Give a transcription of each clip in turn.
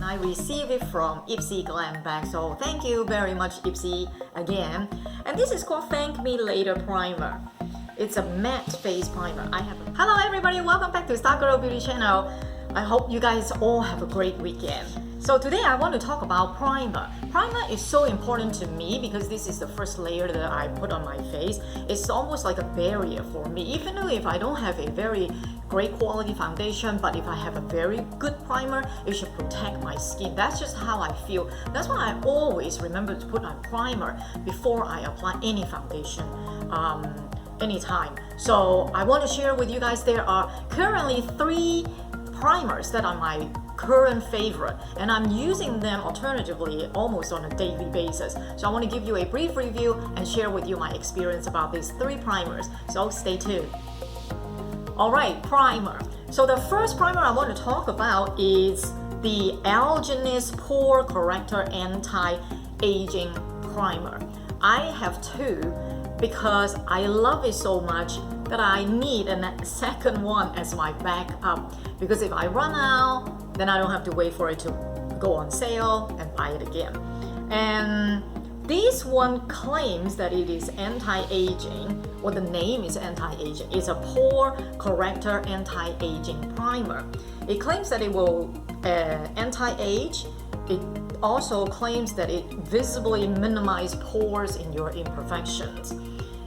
I received it from Ipsy Glam Bag, so thank you very much Ipsy again. And this is called Thank Me Later Primer. It's a matte face primer. Hello everybody, welcome back to Star Girl Beauty Channel. I hope you guys all have a great weekend. So today I want to talk about primer. Primer is so important to me because this is the first layer that I put on my face. It's almost like a barrier for me, even though if I don't have a very great quality foundation, but if I have a very good primer, it should protect my skin. That's just how I feel. That's why I always remember to put on primer before I apply any foundation. Anytime. So I want to share with you guys there are currently 3 primers that are my current favorite, and I'm using them alternatively almost on a daily basis. So I want to give you a brief review and share with you my experience about these 3 primers. So stay tuned. Alright, primer. So the first primer I want to talk about is the Algenist Pore Corrector Anti-Aging Primer. I have 2 because I love it so much that I need a second one as my backup, because if I run out, then I don't have to wait for it to go on sale and buy it again. And this one claims that it is anti-aging, or the name is anti-aging. It's a Pore Corrector Anti-Aging Primer. It claims that it will anti-age. It also claims that it visibly minimizes pores in your imperfections,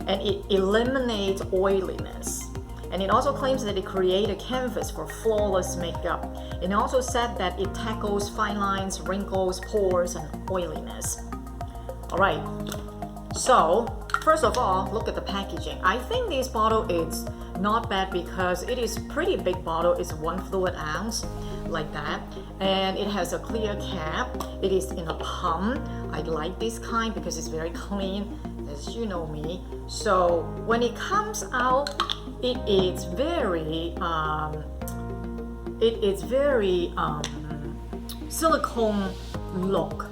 and it eliminates oiliness. And it also claims that it creates a canvas for flawless makeup. It also said that it tackles fine lines, wrinkles, pores, and oiliness. Alright, so first of all, look at the packaging. I think this bottle is not bad because it is pretty big bottle. It's 1 fluid ounce, like that, and it has a clear cap. It is in a pump. I like this kind because it's very clean, as you know me. So when it comes out, it is very silicone look,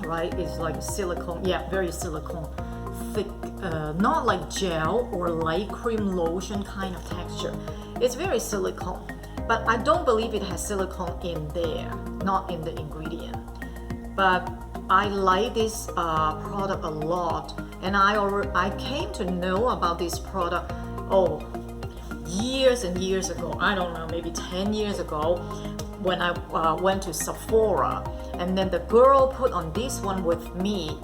right? It's like silicone, yeah, very silicone, thick, not like gel or light cream lotion kind of texture. It's very silicone, but I don't believe it has silicone in there, not in the ingredient. But I like this product a lot, and I came to know about this product years and years ago. I don't know, maybe 10 years ago, when I went to Sephora, and then the girl put on this one with me,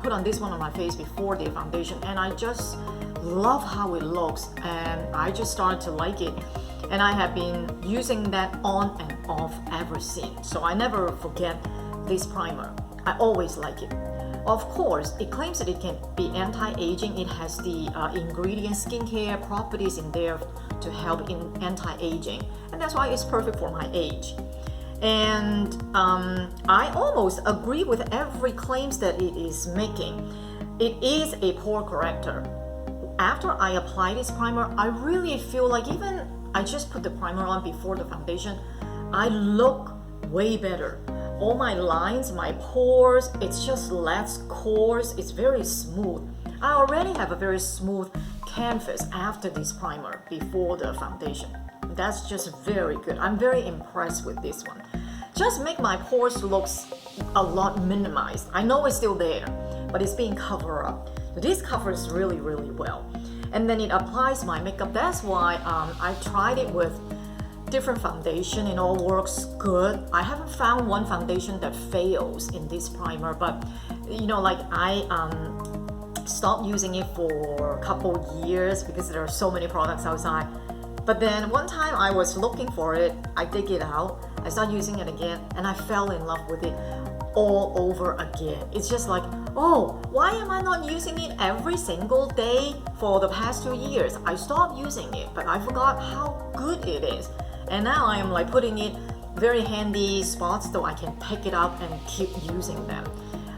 put on this one on my face before the foundation, and I just love how it looks, and I just started to like it, and I have been using that on and off ever since. So I never forget this primer. I always like it. Of course, it claims that it can be anti-aging. It has the ingredient skincare properties in there to help in anti-aging, and that's why it's perfect for my age. And I almost agree with every claims that it is making. It is a pore corrector. After I apply this primer, I really feel like, even I just put the primer on before the foundation, I look way better. All my lines, my pores, it's just less coarse. It's very smooth. I already have a very smooth canvas after this primer before the foundation. That's just very good. I'm very impressed with this one. Just make my pores looks a lot minimized. I know it's still there, but it's being covered up. So this covers really, really well. And then it applies my makeup. That's why I tried it with different foundation. It all works good. I haven't found one foundation that fails in this primer, but you know, like I stopped using it for a couple years because there are so many products outside. But then one time I was looking for it, I dig it out, I started using it again, and I fell in love with it all over again. It's just like, oh, why am I not using it every single day for the past 2 years? I stopped using it, but I forgot how good it is. And now I am like putting it very handy spots so I can pick it up and keep using them.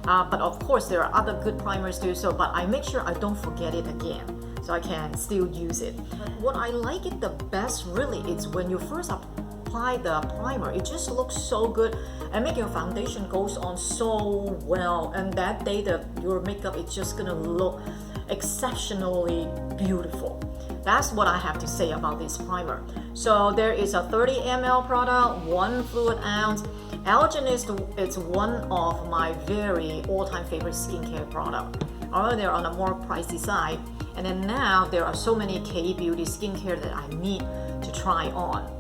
But of course there are other good primers too, but I make sure I don't forget it again, so I can still use it. But what I like it the best really is when you first apply the primer, it just looks so good and make your foundation goes on so well, and that day your makeup is just gonna look exceptionally beautiful. That's what I have to say about this primer. So there is a 30 ml product, 1 fluid ounce. Algenist is one of my very all-time favorite skincare product. Although they're on a more pricey side, and then now there are so many K-beauty skincare that I need to try on.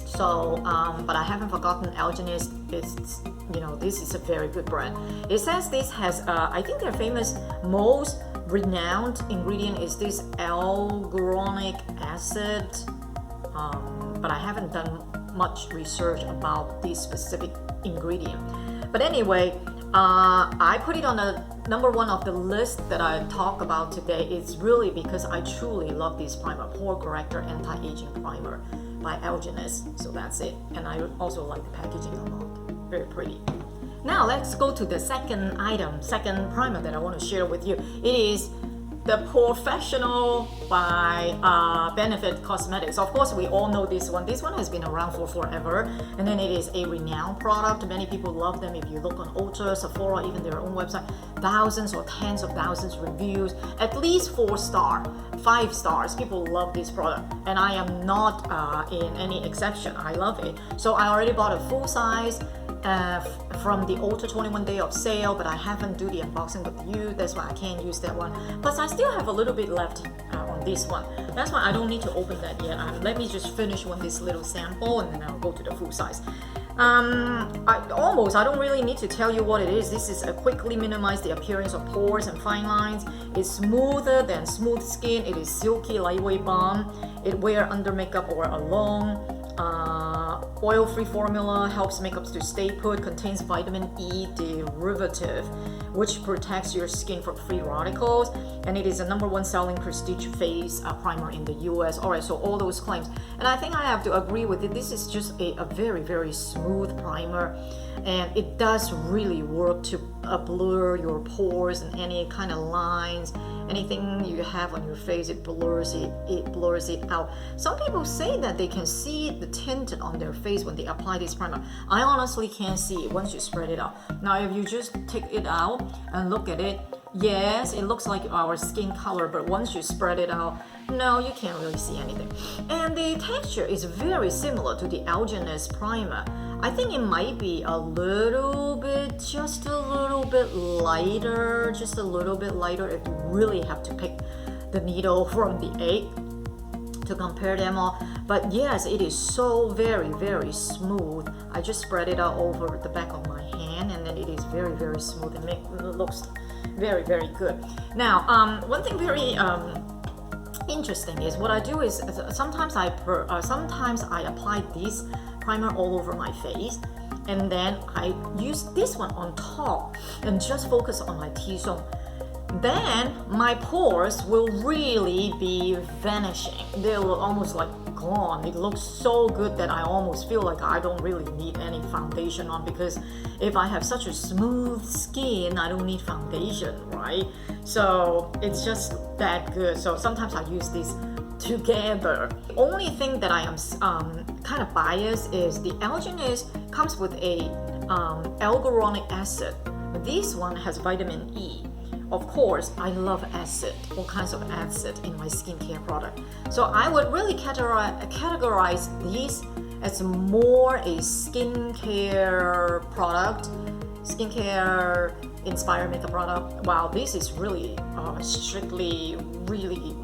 So, but I haven't forgotten Algenist. It's, you know, this is a very good brand. It says this has, I think their famous, most renowned ingredient is this Alguronic Acid. But I haven't done much research about this specific ingredient. But anyway, I put it on the number 1 of the list that I talk about today. It's really because I truly love this primer, Pore Corrector Anti-Aging Primer by Algenist. So that's it. And I also like the packaging a lot. Very pretty. Now let's go to the second item, second primer that I want to share with you. It is the POREfessional by Benefit Cosmetics. Of course, we all know this one. This one has been around for forever, and then it is a renowned product. Many people love them. If you look on Ulta, Sephora, even their own website, thousands or tens of thousands reviews, at least 4 star, 5 stars. People love this product, and I am not in any exception. I love it. So I already bought a full size from the Ulta 21 day of sale, but I haven't do the unboxing with you. That's why I can't use that one. Plus, I still have a little bit left on this one. That's why I don't need to open that yet. Let me just finish with this little sample, and then I'll go to the full size. I don't really need to tell you what it is. This is a quickly minimize the appearance of pores and fine lines. It's smoother than smooth skin. It is silky, lightweight balm. It wear under makeup or alone. Oil-free formula helps makeups to stay put, contains vitamin E derivative, which protects your skin from free radicals, and it is a number 1 selling prestige face primer in the US. Alright, so all those claims. And I think I have to agree with it. This is just a very, very smooth primer, and it does really work to blur your pores and any kind of lines. Anything you have on your face, it blurs it out. Some people say that they can see the tint on their face when they apply this primer. I honestly can't see it once you spread it out. Now, if you just take it out and look at it, yes, it looks like our skin color, but once you spread it out, no, you can't really see anything. And the texture is very similar to the Algenist primer. I think it might be a little bit, just a little bit lighter, if you really have to pick the needle from the egg to compare them all. But yes, it is so very, very smooth. I just spread it out over the back of my hand, and then it is very, very smooth and it looks very, very good. Now, one thing very interesting is what I do is sometimes I apply this primer all over my face, and then I use this one on top and just focus on my T-zone. Then my pores will really be vanishing. They will almost like gone. It looks so good that I almost feel like I don't really need any foundation on, because if I have such a smooth skin, I don't need foundation, right? So it's just that good. So sometimes I use these together. The only thing that I am kind of biased is the Algenist comes with a Alguronic Acid. This one has vitamin E. Of course, I love acid, all kinds of acid in my skincare product. So I would really categorize these as more a skincare product, skincare inspired makeup product. Wow, this is really strictly really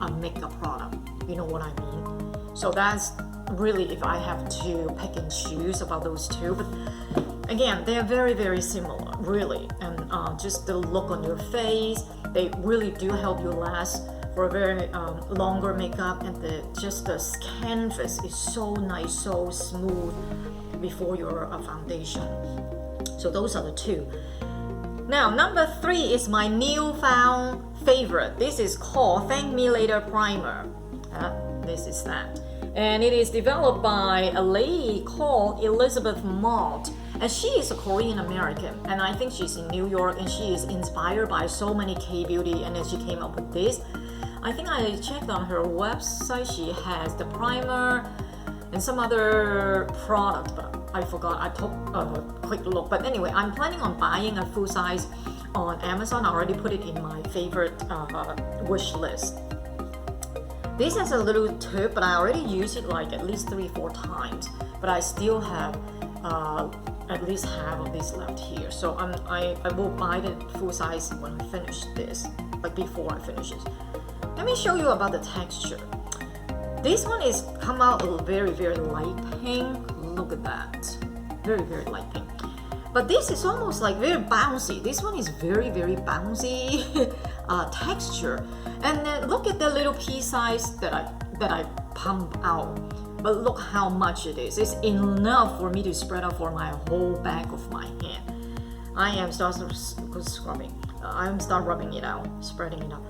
a makeup product. You know what I mean? So that's really if I have to pick and choose about those two. But again, they are very, very similar, really. And just the look on your face, they really do help you last for a very longer makeup. And the canvas is so nice, so smooth before your foundation. So those are the two. Now, number 3 is my newfound favorite. This is called Thank Me Later Primer. This is that. And it is developed by a lady called Elizabeth Mott. And she is a Korean American, and I think she's in New York, and she is inspired by so many K-beauty, and then she came up with this. I think I checked on her website. She has the primer and some other product, but I forgot. I took a quick look. But anyway, I'm planning on buying a full size on Amazon. I already put it in my favorite wish list. This has a little tip, but I already used it like at least 3-4 times, but I still have at least half of this left here. So I will buy the full size when I finish this, like before I finish it. Let me show you about the texture. This one is come out a very, very light pink. Look at that. Very, very light pink. But this is almost like very bouncy. This one is very, very bouncy texture. And then look at the little pea size that I pump out. But look how much it is. It's enough for me to spread out for my whole back of my hand. I am start scrubbing. I am start rubbing it out, spreading it out.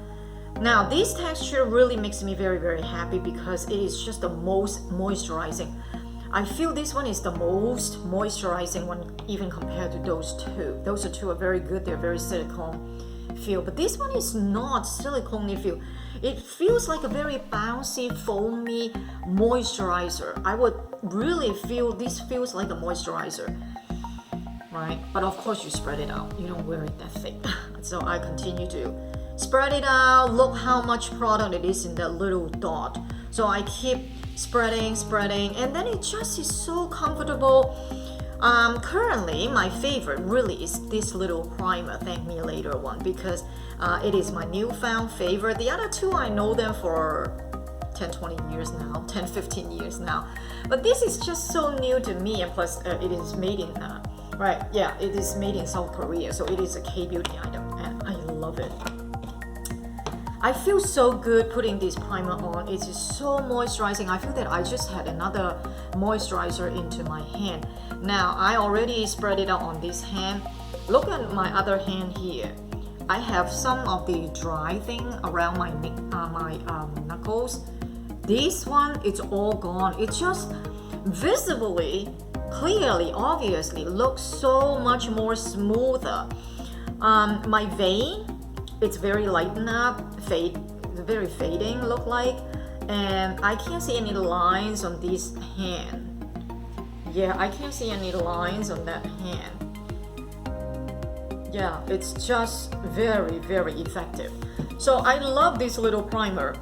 Now this texture really makes me very, very happy because it is just the most moisturizing. I feel this one is the most moisturizing one even compared to those two. Those two are very good, they're very silicone feel, but this one is not silicone feel. It feels like a very bouncy, foamy moisturizer. I would really feel this feels like a moisturizer, right? But of course you spread it out, you don't wear it that thick. So I continue to spread it out. Look how much product it is in that little dot. So I keep spreading, and then it just is so comfortable. Currently, my favorite really is this little primer, Thank Me Later one, because it is my newfound favorite. The other two, I know them for 10-20 years now, 10-15 years now. But this is just so new to me, and plus it is made in, it is made in South Korea, so it is a K-beauty item, and I love it. I feel so good putting this primer on. It is so moisturizing. I feel that I just had another moisturizer into my hand. Now, I already spread it out on this hand. Look at my other hand here. I have some of the dry thing around my knuckles. This one, it's all gone. It just visibly, clearly, obviously looks so much more smoother. My vein, it's very lightened up, very fading look like, and I can't see any lines on this hand. Yeah, I can't see any lines on that hand. Yeah, it's just very, very effective. So I love this little primer.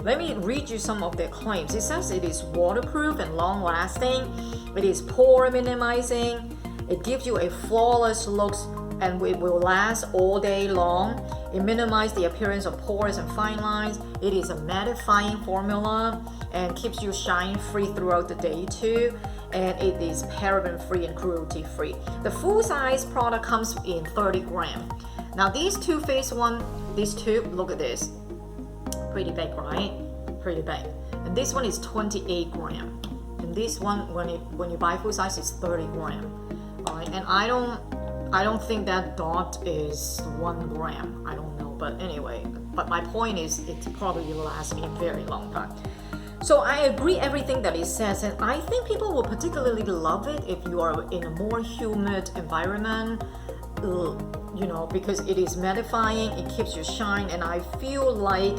Let me read you some of their claims. It says it is waterproof and long lasting. It is pore minimizing. It gives you a flawless look and it will last all day long. It minimizes the appearance of pores and fine lines. It is a mattifying formula and keeps you shine free throughout the day too. And it is paraben free and cruelty free. The full size product comes in 30 grams. Now these two face one, these two, look at this. Pretty big, right? Pretty big. And this one is 28 grams. And this one, when you buy full size, is 30 grams. All right, and I don't think that dot is 1 gram. I don't know, but anyway. But my point is, it probably lasts me a very long time. So I agree everything that it says, and I think people will particularly love it if you are in a more humid environment. You know, because it is mattifying, it keeps you shine, and I feel like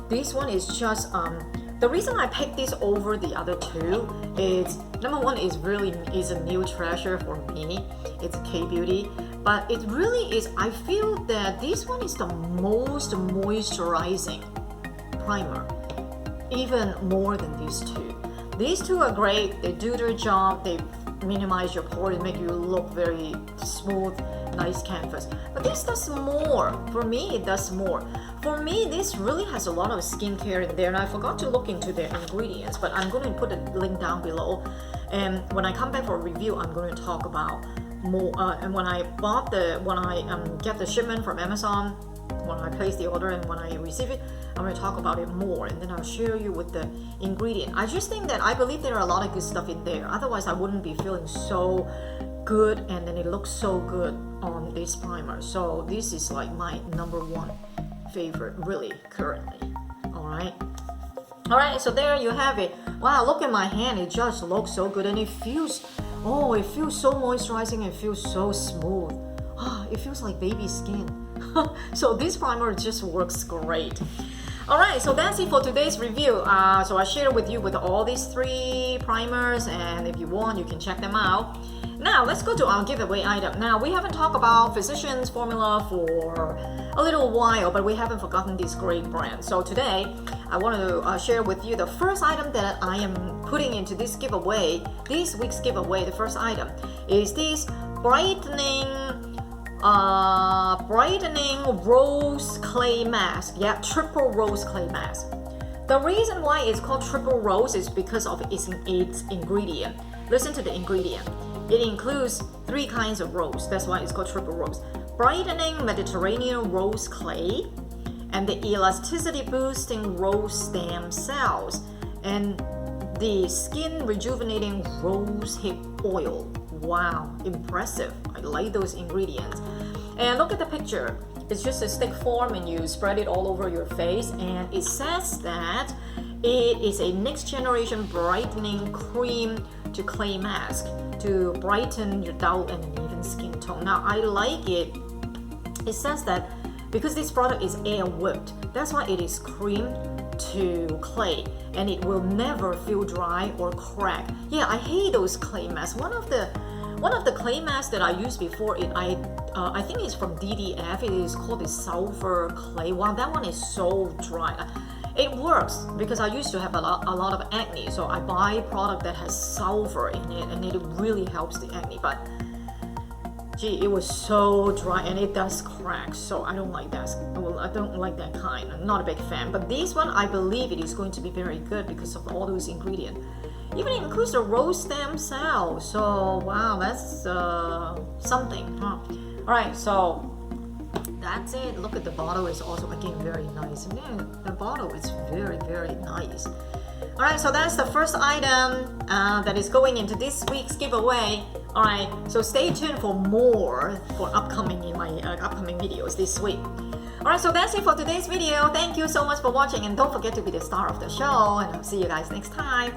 this one is just the reason I picked this over the other two is number one is a new treasure for me. It's a K-beauty, but it really is. I feel that this one is the most moisturizing primer, even more than these two. These two are great. They do their job. They minimize your pores, make you look very smooth, nice canvas. But this does more. For me, it does more. For me, this really has a lot of skincare in there, and I forgot to look into their ingredients, but I'm going to put a link down below. And when I come back for a review, I'm going to talk about more. And when I get the shipment from Amazon, when I place the order and when I receive it, I'm going to talk about it more, and then I'll share you with the ingredient. I just think that I believe there are a lot of good stuff in there. Otherwise, I wouldn't be feeling so good, and then it looks so good on this primer. So this is like my number one favorite, really, currently. All right. So there you have it. Wow, look at my hand. It just looks so good, and it feels so moisturizing. It feels so smooth. It feels like baby skin. So this primer just works great. Alright, so that's it for today's review. So I shared with you with all these 3 primers, and if you want, you can check them out. Now, let's go to our giveaway item. Now, we haven't talked about Physicians Formula for a little while, but we haven't forgotten this great brand. So today, I want to share with you the first item that I am putting into this giveaway, this week's giveaway. The first item is this brightening rose clay mask. Yeah, triple rose clay mask. The reason why it's called triple rose is because of its ingredient. Listen to the ingredient. It includes 3 kinds of rose. That's why it's called triple rose. Brightening Mediterranean rose clay, and the elasticity boosting rose stem cells, and the skin rejuvenating rose hip oil. Wow, impressive. I like those ingredients. And look at the picture. It's just a stick form and you spread it all over your face, and it says that it is a next generation brightening cream to clay mask to brighten your dull and uneven skin tone. Now I like it. It says that because this product is air whipped, that's why it is cream to clay, and it will never feel dry or crack. Yeah, I hate those clay masks. One of the clay masks that I used before, I think it's from DDF. It is called the sulfur clay. Wow, that one is so dry. It works because I used to have a lot of acne, so I buy a product that has sulfur in it, and it really helps the acne. But gee, it was so dry and it does crack, so I don't like that. Well, I don't like that kind. I'm not a big fan. But this one, I believe it is going to be very good because of all those ingredients. Even includes the rose stem cell. So wow, that's something, huh? All right, so that's it. Look at the bottle. It's also again very nice. Yeah, the bottle is very, very nice. All right, so that's the first item that is going into this week's giveaway. All right, so stay tuned for more for upcoming in my upcoming videos this week. All right, so that's it for today's video. Thank you so much for watching, and don't forget to be the star of the show, and I'll see you guys next time.